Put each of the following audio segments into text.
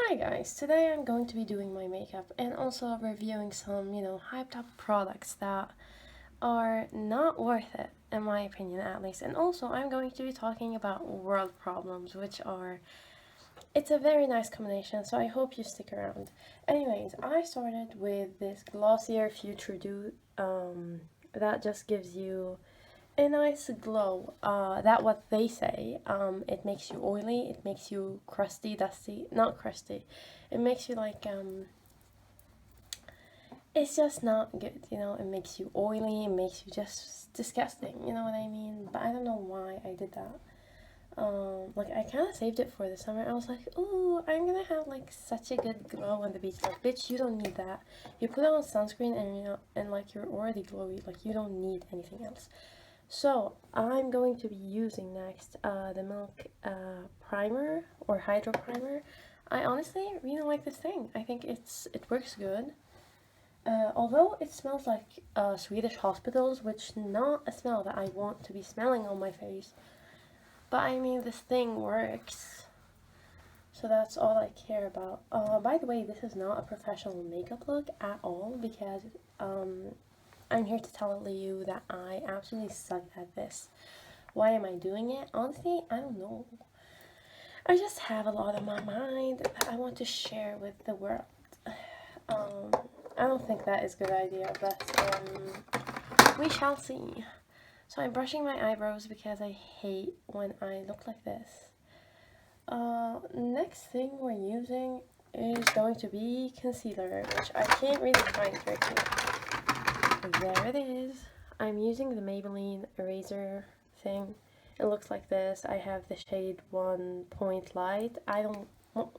Hi guys, today I'm going to be doing my makeup and also reviewing some, hyped up products that are not worth it, in my opinion at least. And also I'm going to be talking about world problems, it's a very nice combination, so I hope you stick around. Anyways, I started with this Glossier Future Dew, that just gives you a nice glow. That what they say. It makes you oily. It makes you crusty, dusty. Not crusty. It makes you It's just not good. It makes you oily. It makes you just disgusting. You know what I mean? But I don't know why I did that. I kind of saved it for the summer. I was like, ooh, I'm gonna have like such a good glow on the beach. Like, bitch, you don't need that. You put on sunscreen and like you're already glowy. Like, you don't need anything else. So I'm going to be using next the Milk primer or hydro primer. I honestly really like this thing. I think it works good. Although it smells like Swedish hospitals, which not a smell that I want to be smelling on my face. But I mean, this thing works. So that's all I care about. By the way, this is not a professional makeup look at all because I'm here to tell you that I absolutely suck at this. Why am I doing it? Honestly, I don't know. I just have a lot on my mind that I want to share with the world. Um, I don't think that is a good idea, but we shall see. So I'm brushing my eyebrows because I hate when I look like this. Next thing we're using is going to be concealer, which I can't really find right here. There it is. I'm using the Maybelline eraser thing. It looks like this. I have the shade 1 Point Light. I don't...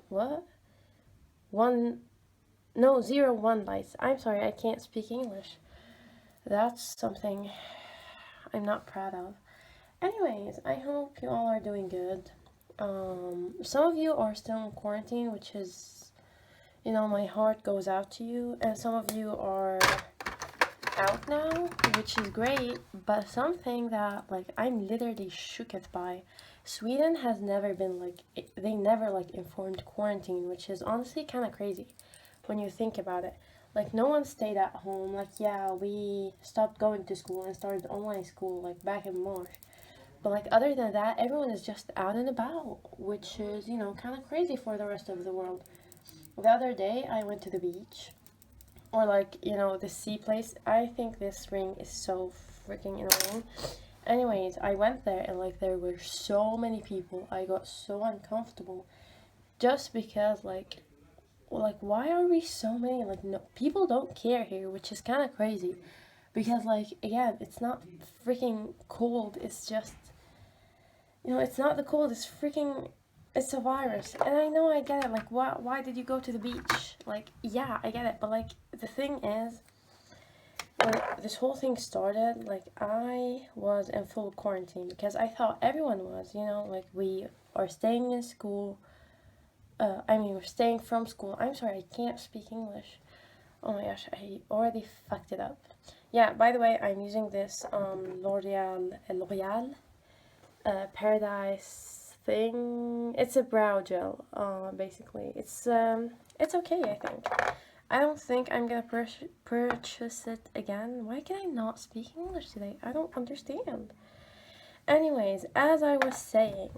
What? 01 Lights. I'm sorry, I can't speak English. That's something I'm not proud of. Anyways, I hope you all are doing good. Some of you are still in quarantine, which is, my heart goes out to you. And some of you are out now, which is great, but something that I'm literally shooketh by. Sweden has never been they never informed quarantine, which is honestly kind of crazy when you think about it. No one stayed at home. Yeah, we stopped going to school and started online school back in March. But other than that, everyone is just out and about, which is, kind of crazy for the rest of the world. The other day I went to the beach, or the sea place. I think this ring is so freaking annoying. Anyways, I went there and there were so many people. I got so uncomfortable just because why are we so many? No, people don't care here, which is kind of crazy because again, it's not freaking cold. It's just, it's not the cold. It's a virus. And I know, I get it. Why did you go to the beach? Yeah, I get it. But the thing is, when this whole thing started, I was in full quarantine because I thought everyone was, we are staying in school. We're staying from school. I'm sorry, I can't speak English. Oh my gosh, I already fucked it up. Yeah, by the way, I'm using this L'Oreal Paradise thing. It's a brow gel, basically. It's okay, I think. I don't think I'm gonna purchase it again. Why can I not speak English today? I don't understand. Anyways, as I was saying,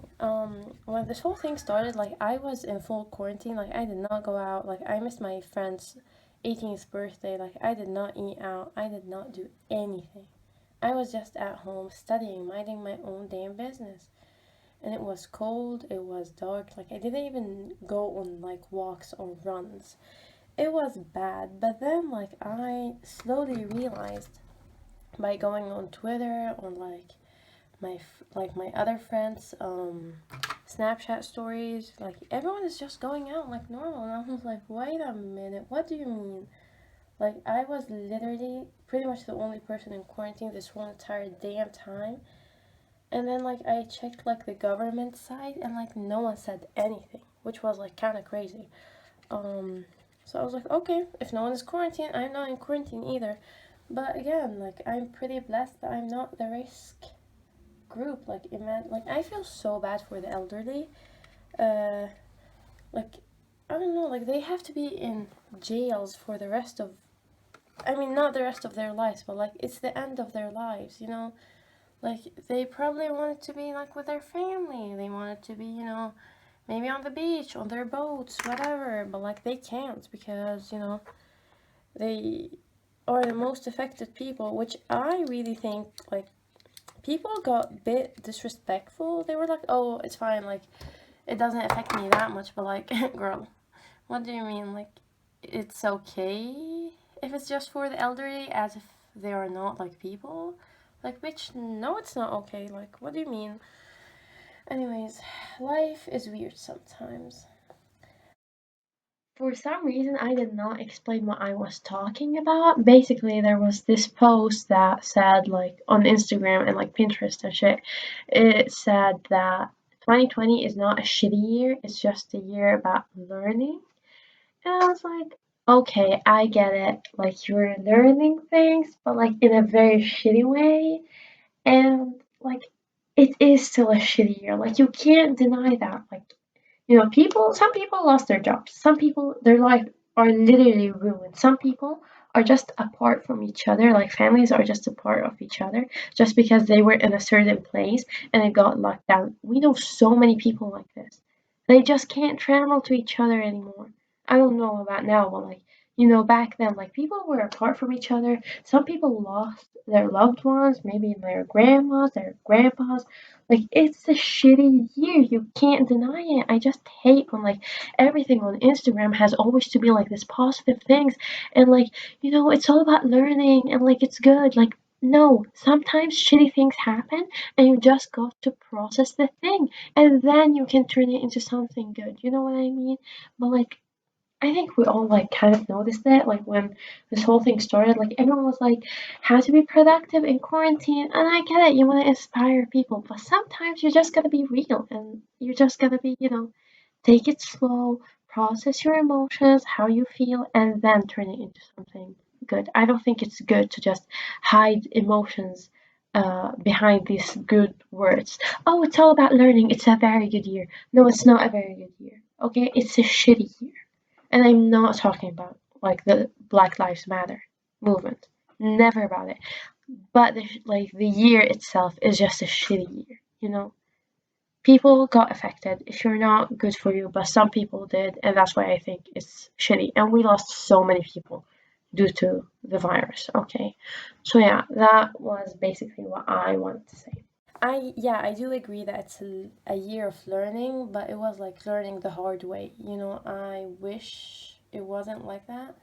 when this whole thing started, I was in full quarantine. I did not go out. I missed my friend's 18th birthday. I did not eat out. I did not do anything. I was just at home studying, minding my own damn business. And it was cold, it was dark. I didn't even go on walks or runs. It was bad. But then I slowly realized by going on Twitter, on my other friends Snapchat stories, everyone is just going out like normal, and I was like, wait a minute, what do you mean? I was literally pretty much the only person in quarantine this whole entire damn time. And then I checked the government site, and no one said anything, which was kind of crazy. So I was like, okay, if no one is quarantined, I'm not in quarantine either. But again, I'm pretty blessed that I'm not the risk group. I feel so bad for the elderly. Uh, like I don't know, like they have to be in jails for the rest of, I mean, not the rest of their lives, but like it's the end of their lives, you know? Like they probably wanted to be like with their family. They wanted to be, you know, maybe on the beach, on their boats, whatever, but like they can't because, you know, they are the most affected people, which I really think like people got a bit disrespectful. They were like, "Oh, it's fine, like it doesn't affect me that much," but like, girl, what do you mean? Like, it's okay if it's just for the elderly, as if they are not like people? Like, bitch, no, it's not okay. Like, what do you mean? Anyways, life is weird sometimes. For some reason, I did not explain what I was talking about. Basically, there was this post that said, like, on Instagram and like Pinterest and shit, it said that 2020 is not a shitty year, it's just a year about learning. And I was like, okay, I get it. Like, you're learning things, but like in a very shitty way. And like, it is still a shitty year. Like, you can't deny that. Like, you know, some people lost their jobs. Some people, their life are literally ruined. Some people are just apart from each other. Like families are just a part of each other just because they were in a certain place and it got locked down. We know so many people like this. They just can't travel to each other anymore. I don't know about now, but like, you know, back then, like people were apart from each other. Some people lost their loved ones, maybe their grandmas, their grandpas. Like it's a shitty year. You can't deny it. I just hate when like everything on Instagram has always to be like this positive things and like, you know, it's all about learning and like it's good. Like no, sometimes shitty things happen and you just got to process the thing and then you can turn it into something good. You know what I mean? But like I think we all like kind of noticed that like when this whole thing started, like everyone was like, how to be productive in quarantine. And I get it, you want to inspire people, but sometimes you just gotta be real and you just gotta be, you know, take it slow, process your emotions, how you feel, and then turn it into something good. I don't think it's good to just hide emotions behind these good words. Oh, it's all about learning. It's a very good year. No, it's not a very good year. Okay, it's a shitty year. And I'm not talking about like the Black Lives Matter movement. Never about it. But like the year itself is just a shitty year, you know? People got affected. If you're not, good for you, but some people did, and that's why I think it's shitty. And we lost so many people due to the virus, okay? So yeah, that was basically what I wanted to say. I do agree that it's a year of learning, but it was like learning the hard way. You know, I wish it wasn't like that.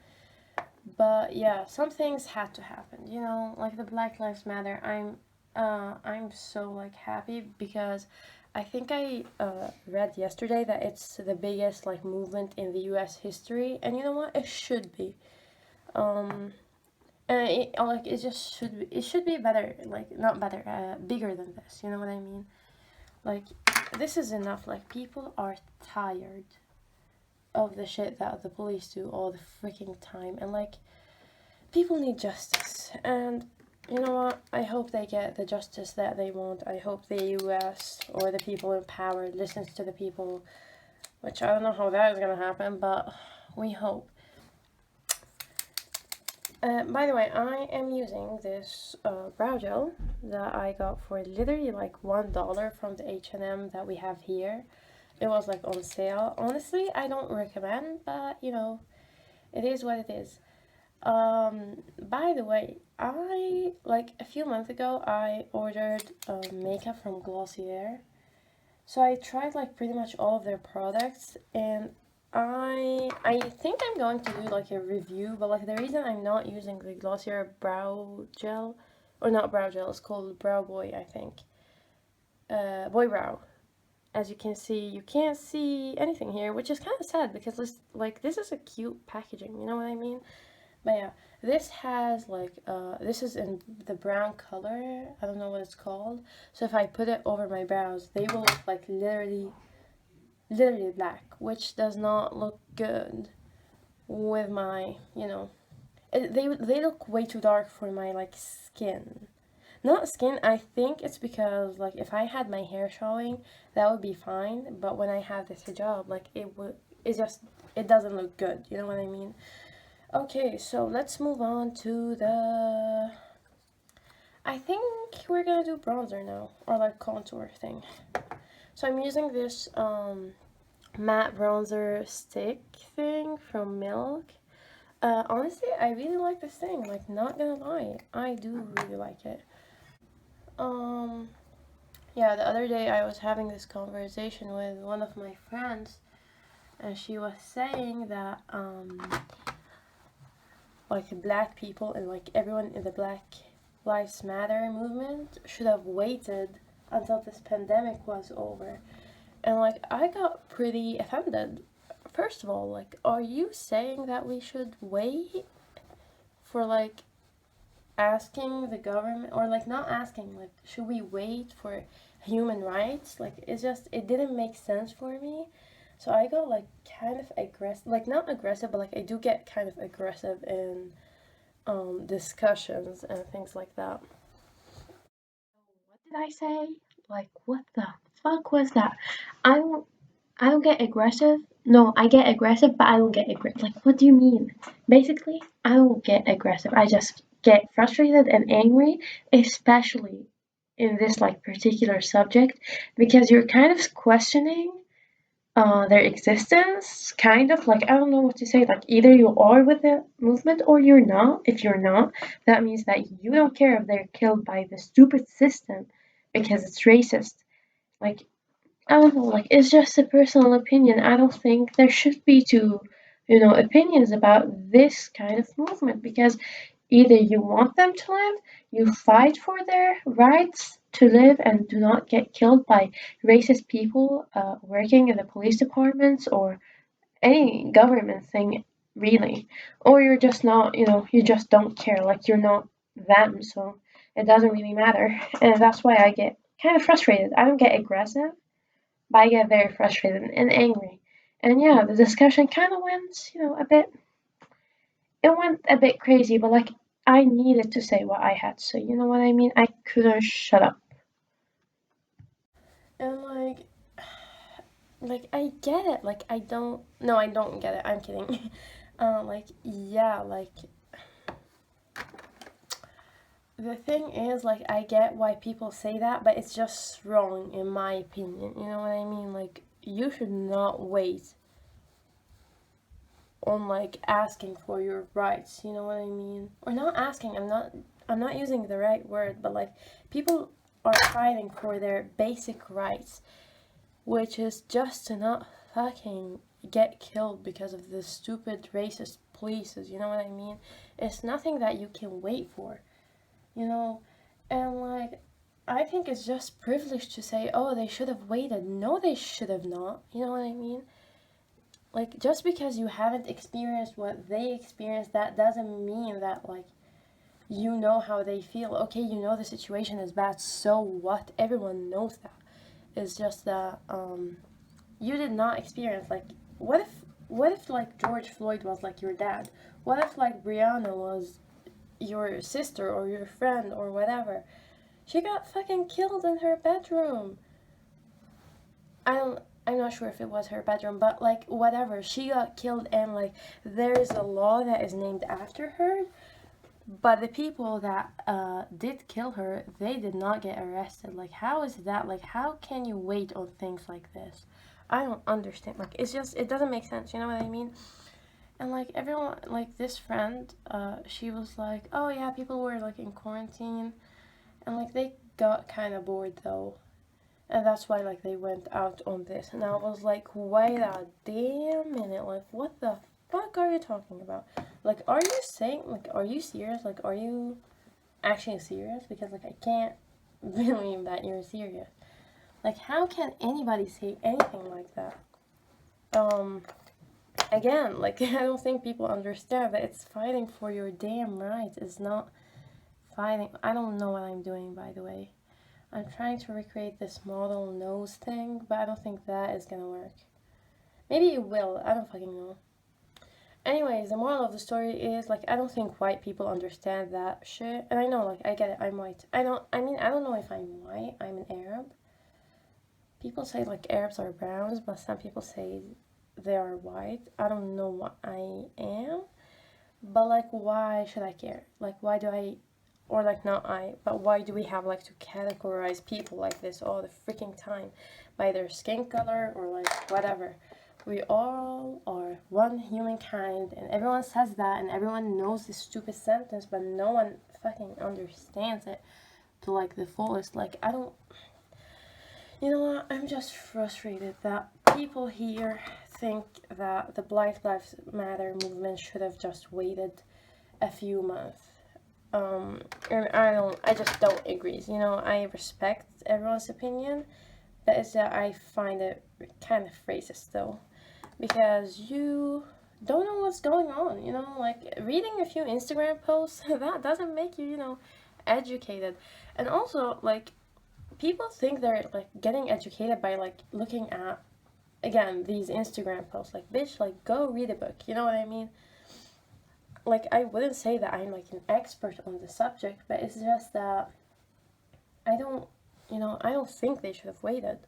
But yeah, some things had to happen. You know, like the Black Lives Matter. I'm so like happy because I think I read yesterday that it's the biggest like movement in the U.S. history, and you know what? It should be. Um, and like it just should be. It should be better. Like not better. Bigger than this. You know what I mean? Like this is enough. Like people are tired of the shit that the police do all the freaking time, and like people need justice. And you know what? I hope they get the justice that they want. I hope the US or the people in power listens to the people, which I don't know how that is gonna happen, but we hope. By the way, I am using this brow gel that I got for literally like $1 from the H&M that we have here. It was like on sale. Honestly, I don't recommend, but you know, it is what it is. By the way, I like a few months ago I ordered makeup from Glossier. So I tried like pretty much all of their products and I think I'm going to do like a review, but like the reason I'm not using the Glossier brow gel or not brow gel, it's called Brow Boy, I think. Boy Brow. As you can see, you can't see anything here, which is kind of sad because this is a cute packaging, you know what I mean? But yeah, this has like this is in the brown color. I don't know what it's called. So if I put it over my brows, they will look like literally black, which does not look good with my, you know, they look way too dark for my like skin. Not skin, I think it's because like if I had my hair showing, that would be fine, but when I have this hijab, like it doesn't look good, you know what I mean? Okay, so let's move on to the, I think we're gonna do bronzer now, or like contour thing. So I'm using this matte bronzer stick thing from Milk. Honestly, I really like this thing, like, not gonna lie, I do really like it. Um, yeah, the other day I was having this conversation with one of my friends, and she was saying that, like, black people and, like, everyone in the Black Lives Matter movement should have waited until this pandemic was over. And, like, I got pretty offended. First of all, like, are you saying that we should wait for, like, asking the government, or like not asking, like, should we wait for human rights? Like, it didn't make sense for me. So I got like kind of aggressive, like not aggressive, but like I do get kind of aggressive in discussions and things like that. What did I say? Like, what the fuck was that? I don't, I don't get aggressive. No, I get aggressive, but I don't get aggressive. Like, what do you mean? Basically, I don't get aggressive. I just get frustrated and angry, especially in this like particular subject, because you're kind of questioning their existence, kind of like, I don't know what to say. Like, either you are with the movement or you're not. If you're not, that means that you don't care if they're killed by the stupid system because it's racist. Like, I don't know, like, it's just a personal opinion. I don't think there should be two, opinions about this kind of movement, because either you want them to live, you fight for their rights to live and do not get killed by racist people working in the police departments or any government thing, really. Or you're just not, you just don't care, like you're not them, so it doesn't really matter. And that's why I get kind of frustrated. I don't get aggressive, but I get very frustrated and angry. And yeah, the discussion kind of went, it went a bit crazy, but like I needed to say what I had to say. You know what I mean? I couldn't shut up. And like I get it. Like, I don't, no, I don't get it, I'm kidding. Like, yeah, like, the thing is, like, I get why people say that, but it's just wrong in my opinion. You know what I mean? Like, you should not wait on like asking for your rights. You know what I mean? Or not asking. I'm not using the right word, but like, people are fighting for their basic rights, which is just to not fucking get killed because of the stupid racist polices. You know what I mean? It's nothing that you can wait for. You know, and like, I think it's just privilege to say, oh, they should have waited. No, they should have not. You know what I mean? Like, just because you haven't experienced what they experienced, that doesn't mean that, like, you know how they feel. Okay, you know the situation is bad, so what? Everyone knows that. It's just that, you did not experience, like, what if, like, George Floyd was, like, your dad? What if, like, Brianna was your sister or your friend or whatever? She got fucking killed in her bedroom. I'm not sure if it was her bedroom, but like, whatever. She got killed, and like, there's a law that is named after her. But the people that did kill her, they did not get arrested. Like, how is that? Like, how can you wait on things like this? I don't understand. Like, it's just, it doesn't make sense. You know what I mean? And like, everyone, like, this friend, she was like, oh yeah, people were like in quarantine, and like, they got kind of bored though, and that's why like they went out on this. And I was like, wait a damn minute, like, what the fuck are you talking about? Like, are you saying, like, are you serious? Like, are you actually serious? Because like, I can't believe that you're serious. Like, how can anybody say anything like that? um Again, like, I don't think people understand that it's fighting for your damn rights. It's not fighting, I don't know what I'm doing, by the way. I'm trying to recreate this model nose thing, but I don't think that is gonna work. Maybe it will, I don't fucking know. Anyways, the moral of the story is, like, I don't think white people understand that shit. And I know, like, I get it, I'm white. I don't know if I'm white, I'm an Arab. People say, like, Arabs are browns, but some people say they are white. I don't know what I am, but like, why should I care? Like, why do I, or like, not I, but why do we have like to categorize people like this all the freaking time by their skin color or like whatever? We all are one humankind, and everyone says that, and everyone knows this stupid sentence, but no one fucking understands it to like the fullest. Like, I don't, you know what, I'm just frustrated that people here think that the Black Lives Matter movement should have just waited a few months. And I just don't agree. You know, I respect everyone's opinion, but it's that I find it kind of racist though, because you don't know what's going on. You know, like reading a few Instagram posts that doesn't make you, you know, educated. And also, like, people think they're like getting educated by like looking at, again, these Instagram posts. Like, bitch, like, go read a book. You know what I mean? Like, I wouldn't say that I'm like an expert on the subject, but it's just that I don't, you know, I don't think they should have waited.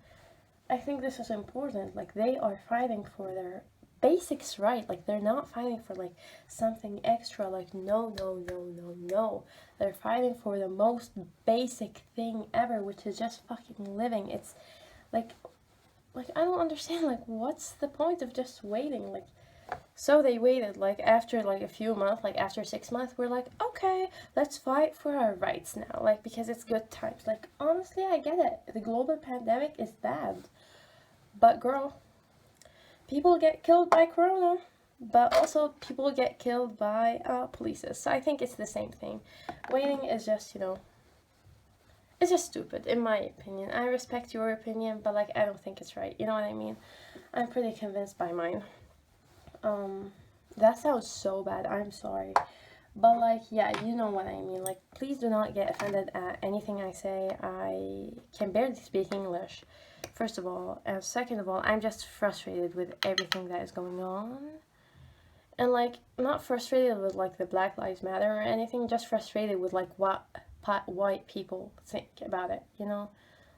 I think this is important. Like, they are fighting for their basics, right? Like, they're not fighting for like something extra. Like, no, no, no, no, no. They're fighting for the most basic thing ever, which is just fucking living. It's like I don't understand. Like, what's the point of just waiting? Like, so they waited, like, after, like, a few months, like, after 6 months, we're like, okay, let's fight for our rights now, like, because it's good times. Like, honestly, I get it. The global pandemic is bad. But, girl, people get killed by corona, but also people get killed by police. So I think it's the same thing. Waiting is just, you know, it's just stupid, in my opinion. I respect your opinion, but, like, I don't think it's right. You know what I mean? I'm pretty convinced by mine. That sounds so bad, I'm sorry. But like, yeah, you know what I mean. Like, please do not get offended at anything I say. I can barely speak English, first of all. And second of all, I'm just frustrated with everything that is going on. And like, not frustrated with like the Black Lives Matter or anything, just frustrated with like what white people think about it, you know?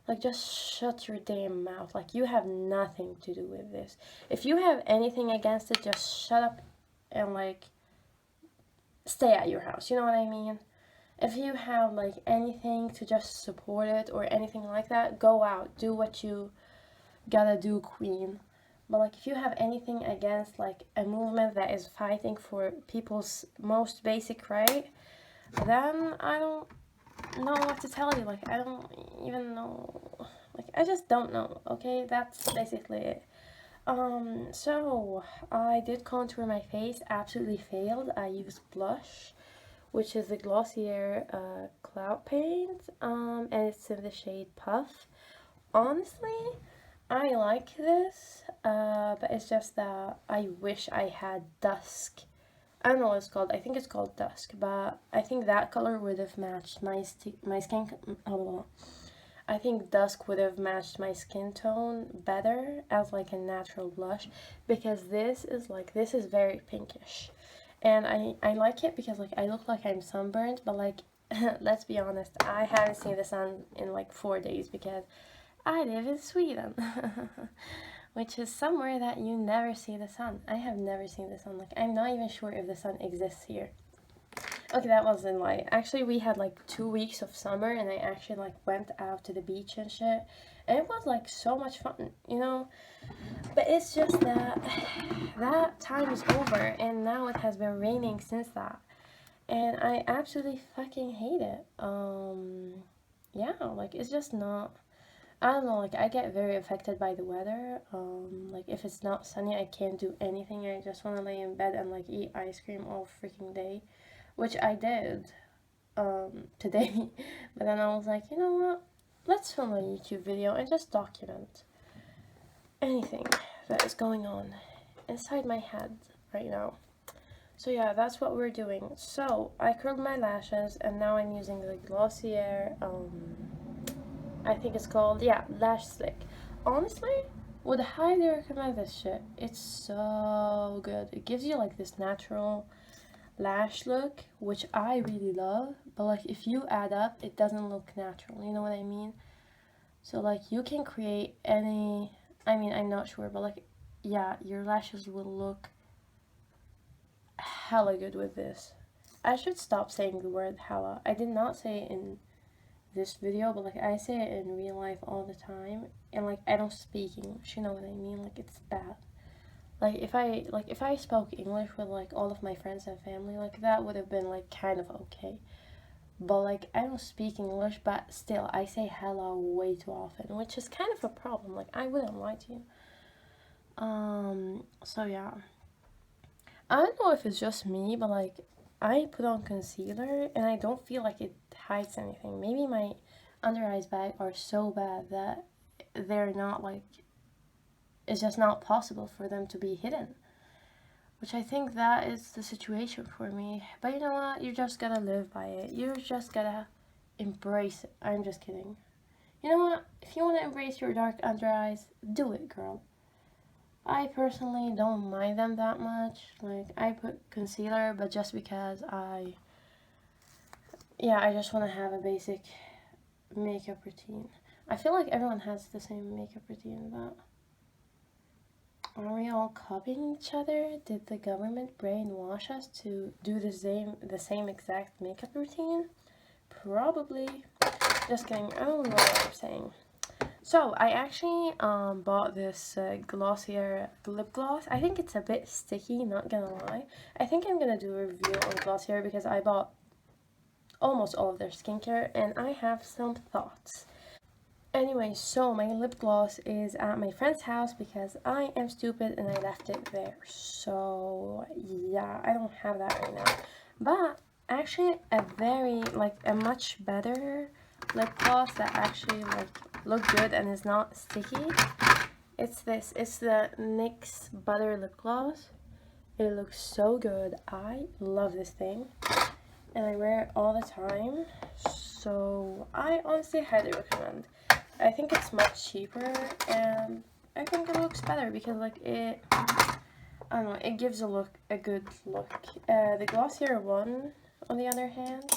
Like, just shut your damn mouth. Like, you have nothing to do with this. If you have anything against it, just shut up and, like, stay at your house. You know what I mean? If you have, like, anything to just support it or anything like that, go out. Do what you gotta do, queen. But, like, if you have anything against, like, a movement that is fighting for people's most basic right, then I don't know what to tell you. Like, I don't even know. Like, I just don't know. Okay, that's basically it. So I did contour my face. Absolutely failed. I used blush, which is the Glossier Cloud Paint. And it's in the shade Puff. Honestly, I like this. But it's just that I wish I had Dusk. I don't know what it's called. I think it's called Dusk, but I think that color would have matched my skin. I think Dusk would have matched my skin tone better as like a natural blush, because this is very pinkish, and I like it because like I look like I'm sunburned, but like let's be honest, I haven't seen the sun in like 4 days because I live in Sweden. Which is somewhere that you never see the sun. I have never seen the sun. Like, I'm not even sure if the sun exists here. Okay, that wasn't like, actually we had like 2 weeks of summer, and I actually like went out to the beach and shit, and it was like so much fun, you know? But it's just that that time is over, and now it has been raining since that, and I absolutely fucking hate it. Yeah, like, it's just not, I don't know, like, I get very affected by the weather. Like, if it's not sunny, I can't do anything. I just want to lay in bed and, like, eat ice cream all freaking day, which I did, today. But then I was like, you know what? Let's film a YouTube video and just document anything that is going on inside my head right now. So yeah, that's what we're doing. So, I curled my lashes, and now I'm using the Glossier, I think it's called, yeah, Lash Slick. Honestly, would highly recommend this shit. It's so good. It gives you like this natural lash look, which I really love. But like, if you add up, it doesn't look natural. You know what I mean? So like, you can create any, I mean, I'm not sure, but like, yeah, your lashes will look hella good with this. I should stop saying the word hella. I did not say it in this video, but like I say it in real life all the time, and like I don't speak English, you know what I mean? Like it's bad. Like if I spoke English with like all of my friends and family, like that would have been like kind of okay. But like I don't speak English, but still I say hello way too often, which is kind of a problem. Like I wouldn't lie to you. So yeah. I don't know if it's just me, but like I put on concealer and I don't feel like it hides anything. Maybe my under eyes bag are so bad that they're not like, it's just not possible for them to be hidden. Which I think that is the situation for me. But you know what? You just gotta live by it. You just gotta embrace it. I'm just kidding. You know what? If you wanna embrace your dark under eyes, do it, girl. I personally don't mind them that much. Like, I put concealer, but just because I just want to have a basic makeup routine. I feel like everyone has the same makeup routine, but are we all copying each other? Did the government brainwash us to do the same exact makeup routine? Probably. Just kidding. I don't know what I'm saying. So I actually bought this Glossier lip gloss. I think it's a bit sticky, not gonna lie. I think I'm gonna do a review on Glossier because I bought almost all of their skincare and I have some thoughts. Anyway, so my lip gloss is at my friend's house because I am stupid and I left it there. So yeah, I don't have that right now. But actually a much better lip gloss that actually like look good and is not sticky. It's this. It's the NYX Butter Lip Gloss. It looks so good. I love this thing and I wear it all the time. So I honestly highly recommend. I think it's much cheaper and I think it looks better because like I don't know, it gives a good look. The Glossier one, on the other hand,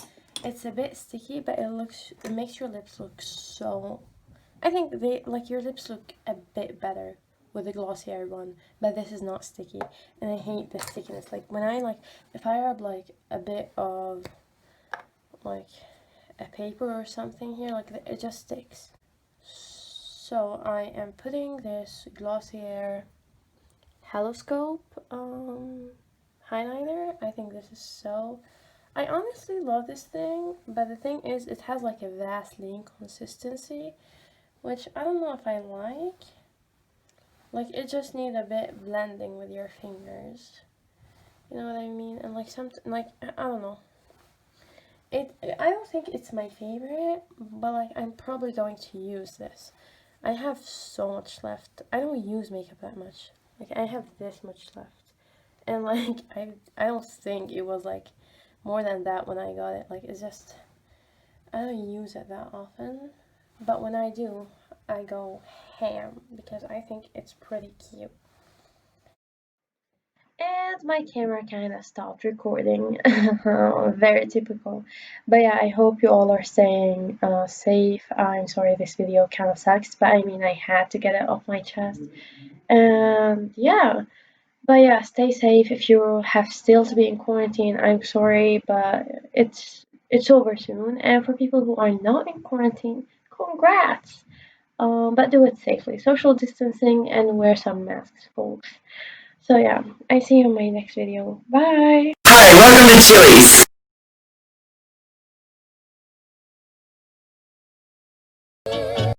it's a bit sticky, but it makes your lips look so, I think your lips look a bit better with the Glossier one, but this is not sticky, and I hate the stickiness. Like when if I rub like a bit of like a paper or something here, like it just sticks. So I am putting this Glossier Heloscope highlighter. I think this is so, I honestly love this thing, but the thing is it has like a Vaseline consistency, which I don't know if I like. Like it just needs a bit blending with your fingers. You know what I mean? And like something like I don't know. I don't think it's my favorite, but like I'm probably going to use this. I have so much left. I don't use makeup that much. Like I have this much left. And like I don't think it was like more than that when I got it. Like it's just I don't use it that often. But when I do, I go ham because I think it's pretty cute. And my camera kind of stopped recording. Very typical. But yeah, I hope you all are staying safe. I'm sorry this video kind of sucks, but I mean, I had to get it off my chest. And yeah, but yeah, stay safe. If you have still to be in quarantine, I'm sorry, but it's over soon. And for people who are not in quarantine, congrats. But do it safely. Social distancing and wear some masks, folks. So yeah, I see you in my next video. Bye! Hi, welcome to Chili's.